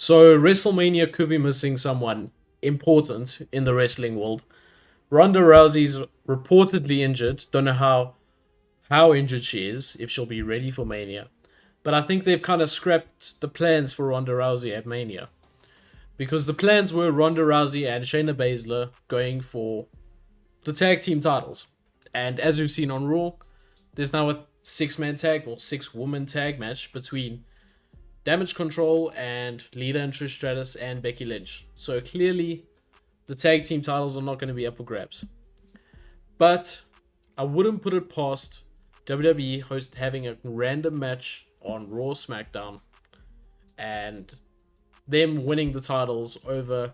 So WrestleMania could be missing someone important in the wrestling world. Ronda Rousey's reportedly injured. Don't know how injured she is, if she'll be ready for Mania. But I think they've kind of scrapped the plans for Ronda Rousey at Mania. Because the plans were Ronda Rousey and Shayna Baszler going for the tag team titles. And as we've seen on Raw, there's now a 6-man tag or 6-woman tag match between Damage Control and Lita and Trish Stratus and Becky Lynch. So clearly, the tag team titles are not going to be up for grabs. But I wouldn't put it past WWE having a random match on Raw SmackDown and them winning the titles over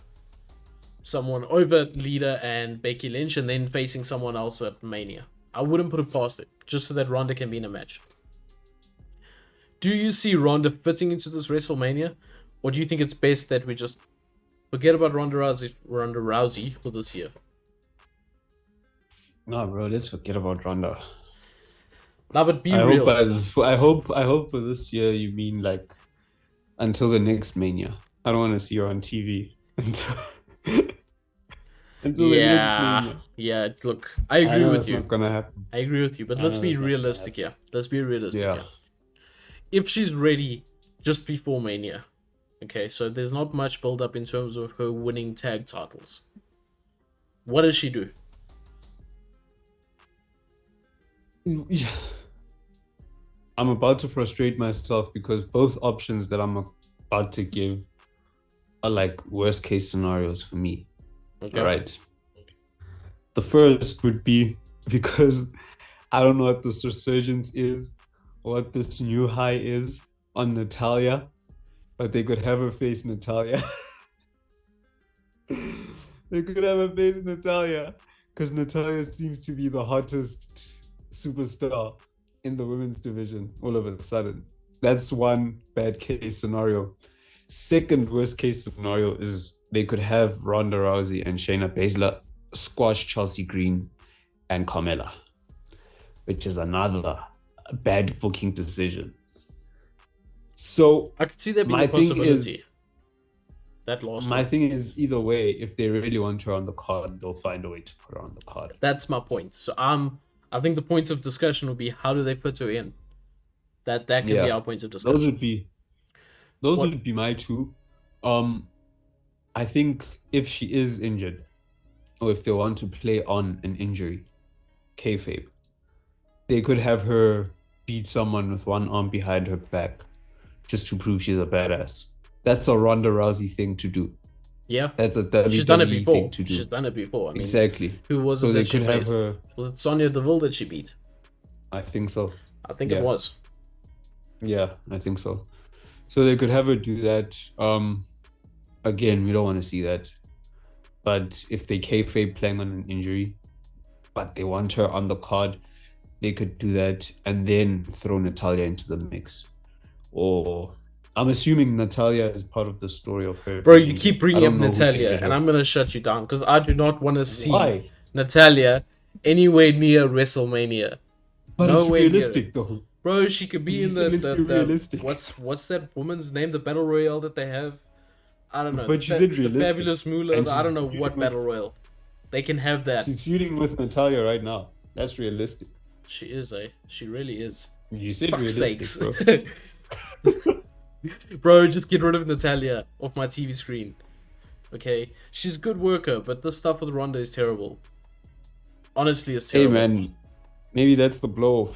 Lita and Becky Lynch and then facing someone else at Mania. I wouldn't put it past it, just so that Ronda can be in a match. Do you see Ronda fitting into this WrestleMania? Or do you think it's best that we just forget about Ronda Rousey for this year? No, bro, let's forget about Ronda. Nah, but be real. I hope for this year you mean like until the next Mania. I don't want to see her on TV until the next Mania. Yeah, look, I agree with you. It's not gonna happen. I agree with you, but let's be realistic here. Let's be realistic here. If she's ready just before Mania, okay, so there's not much build up in terms of her winning tag titles. What does she do? I'm about to frustrate myself because both options that I'm about to give are like worst case scenarios for me. Okay. Right. The first would be because I don't know what this resurgence is or what this new high is on Natalya, but they could have her face Natalya. They could have her face Natalya because Natalya seems to be the hottest superstar in the women's division all of a sudden. That's one bad case scenario. Second worst case scenario is they could have Ronda Rousey and Shayna Baszler squash Chelsea Green and Carmella, which is another bad booking decision. So I could see that being a possibility. My thing is, either way, if they really want her on the card, they'll find a way to put her on the card. That's my point. So I think the points of discussion would be how do they put her in? That could be our points of discussion. Those would be my two. I think if she is injured, or if they want to play on an injury, kayfabe, they could have her beat someone with one arm behind her back, just to prove she's a badass. That's a Ronda Rousey thing to do. Yeah, that's a WWE she's done it before. Thing to do. She's done it before. I mean, exactly. Who was it that she faced? Was it Sonya Deville that she beat? I think so. I think it was. Yeah, I think so. So they could have her do that. Again, we don't want to see that. But if they kayfabe playing on an injury, but they want her on the card, they could do that and then throw Natalya into the mix. Or I'm assuming Natalya is part of the story of her. Bro, you keep bringing up Natalya, and I'm gonna shut you down because I do not want to see Natalya anywhere near WrestleMania. But it's realistic, though. Bro, she could be in the what's that woman's name? The battle royale that they have. I don't know. But she's realistic. The Fabulous Moolah. I don't know what battle royale. They can have that. She's feuding with Natalya right now. That's realistic. She is, She really is. You said realistic, bro. Bro, just get rid of Natalya off my TV screen. Okay? She's a good worker, but this stuff with Ronda is terrible. Honestly, it's terrible. Hey, man. Maybe that's the blow.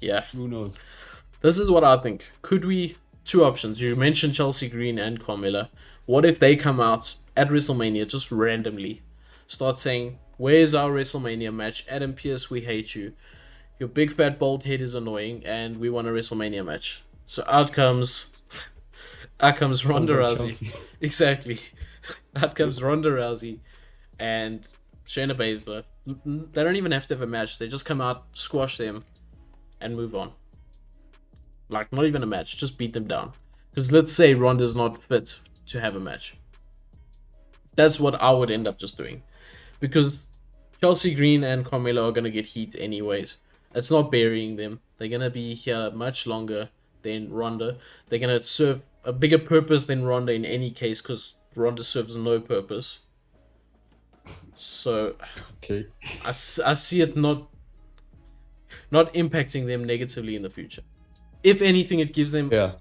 Yeah. Who knows? This is what I think. Could we... Two options. You mentioned Chelsea Green and Carmella. What if they come out at WrestleMania just randomly? Start saying, where's our WrestleMania match? Adam Pearce, we hate you. Your big fat bald head is annoying, and we want a WrestleMania match. So out comes Ronda Rousey. Exactly. Out comes Ronda Rousey and Shayna Baszler. They don't even have to have a match. They just come out, squash them, and move on. Like, not even a match. Just beat them down. Because let's say Ronda's not fit to have a match. That's what I would end up just doing. Because Chelsea Green and Carmella are going to get heat anyways. It's not burying them. They're going to be here much longer than Ronda. They're going to serve a bigger purpose than Ronda in any case, because Ronda serves no purpose. So Okay. I see it not impacting them negatively in the future. If anything, it gives them Yeah.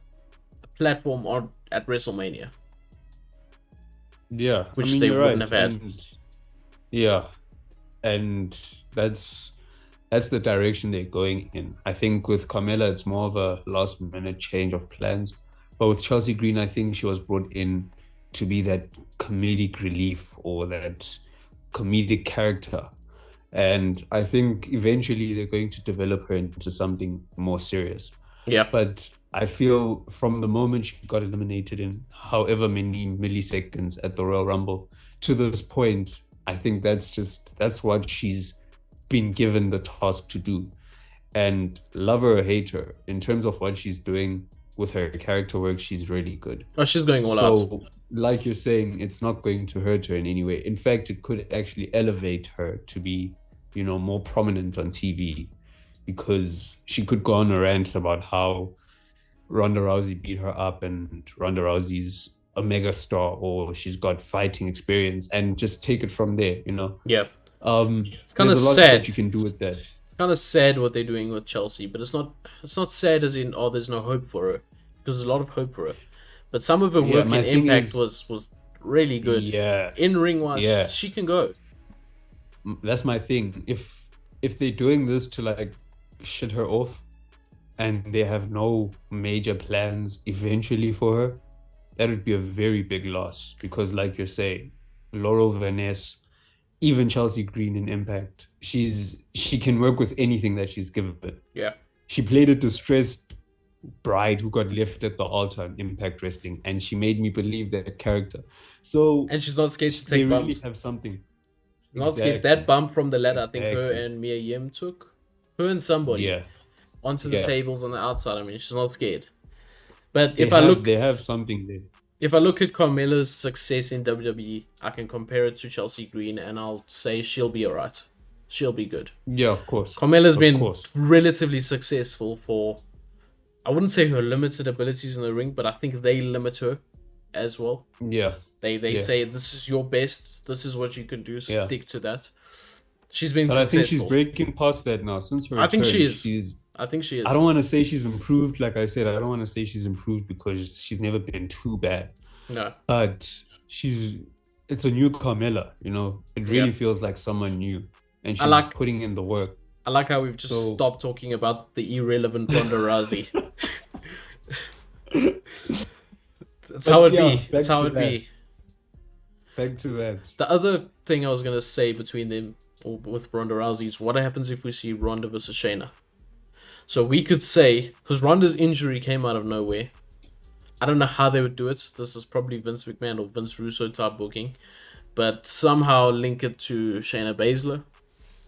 a platform at WrestleMania, Yeah. I which mean, they you're wouldn't right. have had. And yeah. And that's the direction they're going in. I think with Carmella, it's more of a last minute change of plans. But with Chelsea Green, I think she was brought in to be that comedic relief or that comedic character. And I think eventually they're going to develop her into something more serious. Yeah, But I feel from the moment she got eliminated in however many milliseconds at the Royal Rumble to this point, I think that's what she's been given the task to do. And love her or hate her, in terms of what she's doing with her character work, she's really good. oh, she's going all out. So, like you're saying, it's not going to hurt her in any way. In fact, it could actually elevate her to be, more prominent on TV, because she could go on a rant about how Ronda Rousey beat her up and Ronda Rousey's a mega star or she's got fighting experience, and just take it from there. Yeah, it's kind of There's a lot sad. that you can do with that. It's kind of sad what they're doing with Chelsea, but it's not sad as in, oh, there's no hope for her, because there's a lot of hope for her. But some of her Yeah, work my in thing Impact is- was really good. Yeah, In ring wise, Yeah. she can go. that's my thing. If they're doing this to like shit her off and they have no major plans eventually for her, that would be a very big loss, because like you're saying, Laurel Vaness, even Chelsea Green in Impact, she can work with anything that she's given. Yeah, She played a distressed bride who got left at the altar in Impact Wrestling, and she made me believe that character. So and she's not scared to they take really bumps. have something. Not scared. Exactly. That bump from the ladder, I think her Exactly. and Mia Yim took. Her and somebody Yeah. onto the Yeah. tables on the outside. I mean, she's not scared. But They have something there. if I look at Carmella's success in WWE, I can compare it to Chelsea Green, and I'll say she'll be alright. She'll be good. Yeah, of course. Carmella's Of been course. relatively successful for, I wouldn't say her limited abilities in the ring, but I think they limit her as well. Yeah. They Yeah. say, this is your best, this is what you can do, Yeah. stick to that. She's been But I successful. think she's breaking past that now. Since her I think she return, is. I think she is. I don't want to say she's improved. Like I said, I don't want to say she's improved because she's never been too bad. No. But it's a new Carmella, It really Yeah. feels like someone new. And I she's like- putting in the work. I like how we've just So- stopped talking about the irrelevant Ronda Rousey. That's how it yeah, be. That's back how to it be. Back to that. The other thing I was gonna say between them or with Ronda Rousey is what happens if we see Ronda versus Shayna. So we could say, because Ronda's injury came out of nowhere, I don't know how they would do it. This is probably Vince McMahon or Vince Russo type booking, but somehow link it to Shayna Baszler,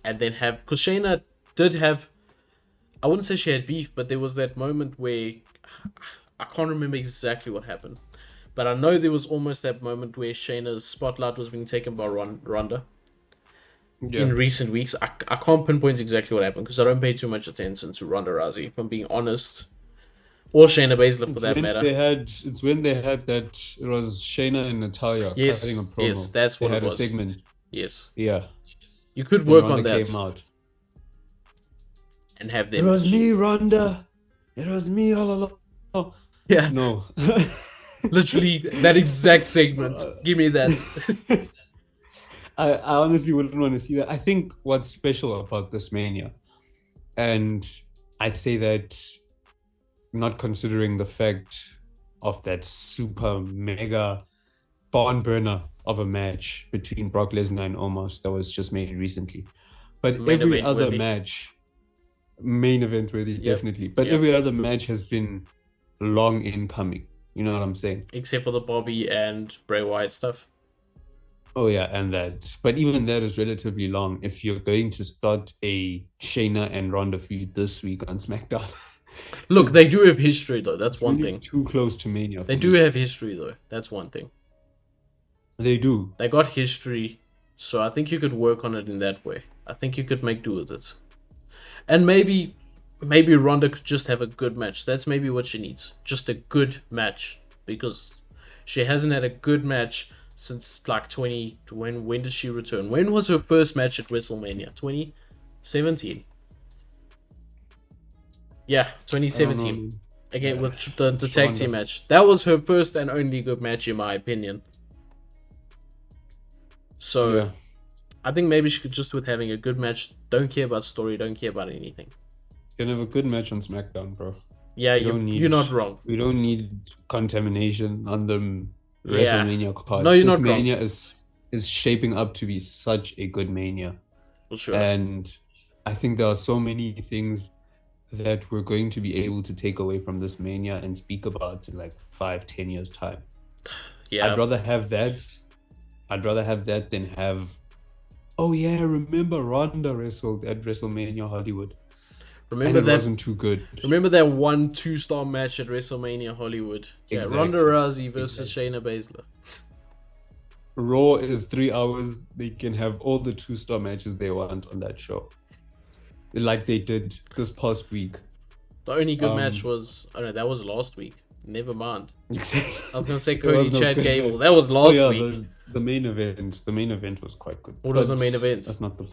and then have, because Shayna did have, I wouldn't say she had beef, but there was that moment where I can't remember exactly what happened, but I know there was almost that moment where Shayna's spotlight was being taken by Ronda Yeah. in recent weeks. I can't pinpoint exactly what happened because I don't pay too much attention to Ronda Rousey, if I'm being honest, or Shayna Baszler for that matter. It's when they had that, it was Shayna and Natalia Yes, cutting a promo. yes, that's what they it had was. a segment. Yes, Yeah. you could Then work Ronda on that came out. and have It them. was me, Ronda. It was me all along. Yeah, No. literally that exact segment. Give me that. I honestly wouldn't want to see that. I think what's special about this Mania, and I'd say that not considering the fact of that super mega barn burner of a match between Brock Lesnar and Omos that was just made recently, but Main every event other worthy. match, main event worthy, Yep. definitely. But Yep. every other match has been long in coming. You know what I'm saying? Except for the Bobby and Bray Wyatt stuff. Oh yeah, and that. But even that is relatively long. If you're going to start a Shayna and Ronda feud this week on SmackDown, Look, they It's do have history though. That's one really thing. too close to Mania. They for do me. have history though. That's one thing. They do. They got history, so I think you could work on it in that way. I think you could make do with it. And maybe Ronda could just have a good match. That's maybe what she needs. Just a good match. because she hasn't had a good match since like 20. When did she return? When was her first match at WrestleMania? 2017. Yeah, 2017. Again, with the tag team match. That was her first and only good match, in my opinion. So, Yeah. I think maybe she could just with having a good match. Don't care about story. Don't care about anything. You can have a good match on SmackDown, bro. Yeah, you're not wrong. We don't need contamination on the Yeah. WrestleMania card. No, you're this not wrong. Mania is shaping up to be such a good Mania. For sure. And I think there are so many things that we're going to be able to take away from this Mania and speak about in like 5-10 years time. Yeah. I'd rather have that than have, oh yeah, remember Ronda wrestled at WrestleMania Hollywood. Remember and it that wasn't too good. Remember that 2-star match at WrestleMania Hollywood? Yeah, Exactly. Ronda Rousey versus Shayna Baszler. Raw is 3 hours. They can have all the 2-star matches they want on that show, like they did this past week. The only good match was, oh no, that was last week. Never mind. Exactly. I was gonna say Cody Chad Gable. That was last week. The main event. The main event was quite good. What was the main event? That's not the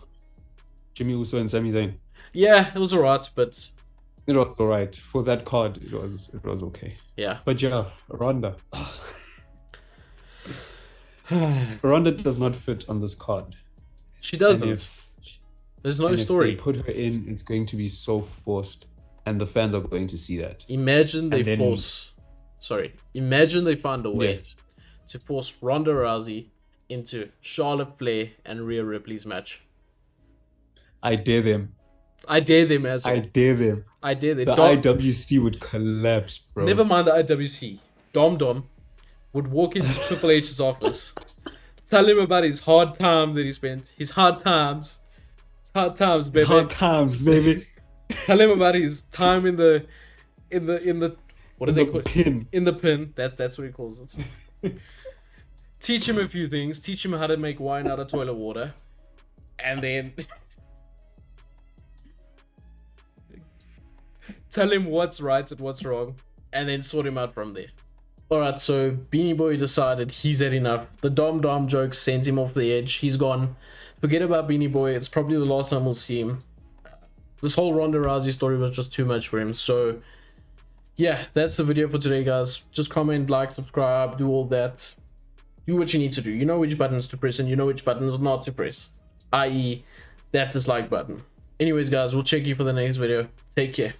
Jimmy Uso and Sami Zayn. Yeah, it was alright, but it was alright for that card. It was okay. Yeah. But yeah, Ronda. Ronda does not fit on this card. She doesn't. There's no story. If they put her in, it's going to be so forced, and the fans are going to see that. Imagine they find a way to force Ronda Rousey into Charlotte Flair and Rhea Ripley's match. I dare them. I dare them as well. I dare them. I dare them. The IWC would collapse, bro. Never mind the IWC. Dom would walk into Triple H's office, tell him about his hard time that he spent. His hard times. Hard times, baby. Hard times, baby. Tell him about his time in the what do they call it? Pin. In the pin. That's what he calls it. Teach him a few things. Teach him how to make wine out of toilet water. And then tell him what's right and what's wrong. And then sort him out from there. Alright, so BeanieBoy decided he's had enough. The Dom jokes sent him off the edge. He's gone. Forget about BeanieBoy. It's probably the last time we'll see him. This whole Ronda Rousey story was just too much for him. So, yeah, that's the video for today, guys. Just comment, like, subscribe, do all that. Do what you need to do. You know which buttons to press and you know which buttons not to press. I.e., that dislike button. Anyways, guys, we'll check you for the next video. Take care.